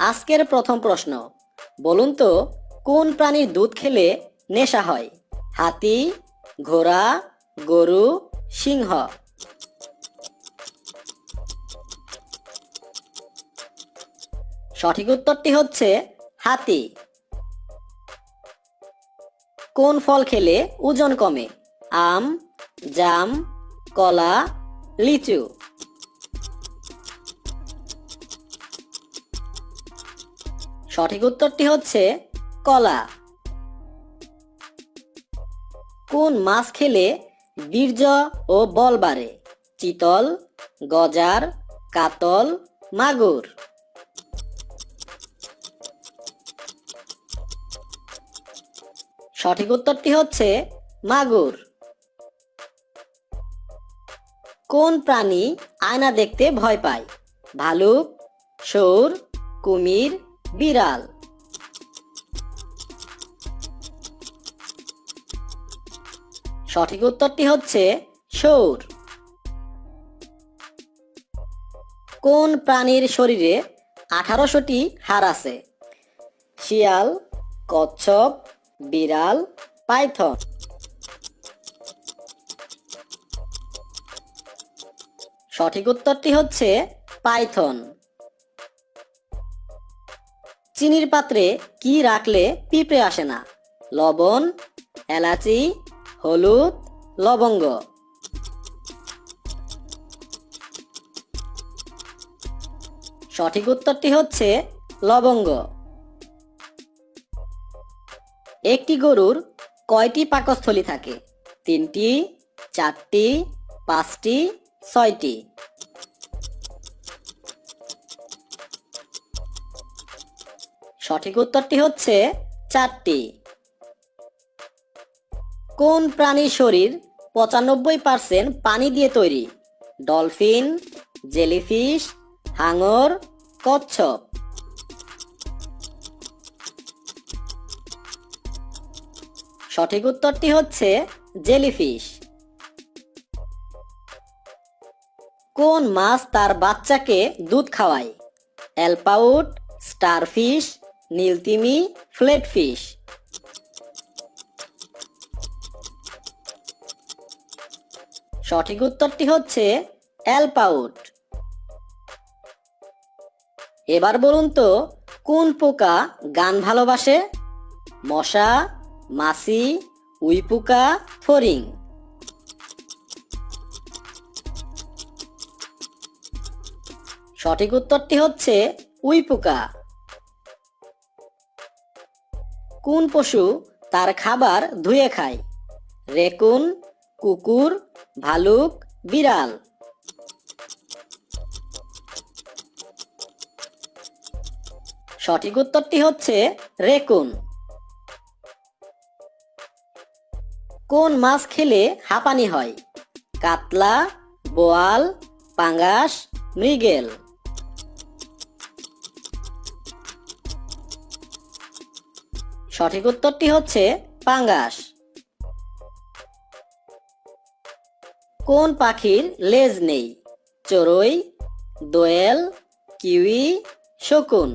আজকের প্রথম প্রশ্ন, বলুন তো কোন প্রাণীর দুধ খেলে নেশা হয়? হাতি, ঘোড়া, গরু, সিংহ। সঠিক উত্তরটি হচ্ছে হাতি। কোন ফল খেলে ওজন কমে? আম, জাম, কলা, লিচু। সঠিক উত্তরটি হচ্ছে কলা। কোন মাছ খেলে বীর্য ও বল বাড়ে? চিতল, গজার, কাতল, মাগুর। সঠিক উত্তরটি হচ্ছে মাগুর। কোন প্রাণী আয়না দেখতে ভয় পায়? ভালুক, শুঁড়, কুমির, বিড়াল। সঠিক উত্তরটি হচ্ছে শুঁড়। কোন প্রাণীর শরীরে 1800টি হাড় আছে? শিয়াল, কচ্ছপ, বিড়াল, পাইথন। সঠিক উত্তরটি হচ্ছে পাইথন। চিনির পাত্রে কি রাখলে পিঁপড়ে আসে না? লবণ, এলাচি, হলুদ, লবঙ্গ। সঠিক উত্তরটি হচ্ছে লবঙ্গ। একটি গরুর কয়টি পাকস্থলী থাকে? 3টি, 4টি, 5টি, 6টি। সঠিক উত্তরটি হচ্ছে 4টি। কোন প্রাণীর শরীর 95% পানি দিয়ে তৈরি? ডলফিন, জেলিফিশ, হাঙর, কচ্ছপ। সঠিক উত্তরটি হচ্ছে জেলিফিশ। কোন মাছ তার বাচ্চাকে দুধ খাওয়ায়? অ্যালপাউট, স্টারফিশ, নীলতিমি, ফ্লেটফিশ। সঠিক উত্তরটি হচ্ছে অ্যালপাউট। এবার বলুন তো কোন পোকা গান ভালোবাসে? মশা, মাছি, উইপোকা, ফড়িং। সঠিক উত্তরটি হচ্ছে উইপোকা। কোন পশু তার খাবার ধুয়ে খায়? রেকুন, কুকুর, ভালুক, বিড়াল। সঠিক উত্তরটি হচ্ছে রেকুন। কোন মাছ খেলে হাঁপানি হয়? কাতলা, বোয়াল, পাঙ্গাস, মৃগেল। সঠিক উত্তরটি হচ্ছে পাঙ্গাস। কোন পাখির লেজ নেই? চড়ুই, দোয়েল, কিউই, শকুন।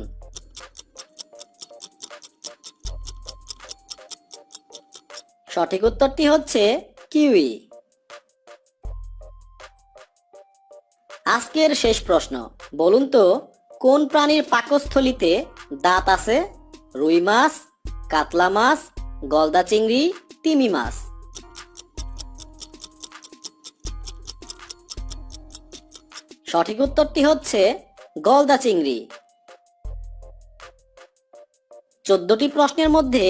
সঠিক উত্তরটি হচ্ছে কিউই। আজকের শেষ প্রশ্ন, বলুন তো কোন প্রাণীর পাকস্থলীতে দাঁত আছে? রুই মাছ, কাতলা মাছ, গলদা চিংড়ি, তিমি মাছ। সঠিক উত্তরটি হচ্ছে গলদা চিংড়ি। 14টি প্রশ্নের মধ্যে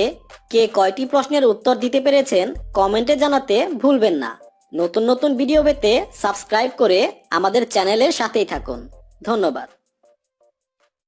কে কয়টি প্রশ্নের উত্তর দিতে পেরেছেন কমেন্টে জানাতে ভুলবেন না। নতুন নতুন ভিডিও পেতে সাবস্ক্রাইব করে আমাদের চ্যানেলের সাথেই থাকুন। ধন্যবাদ।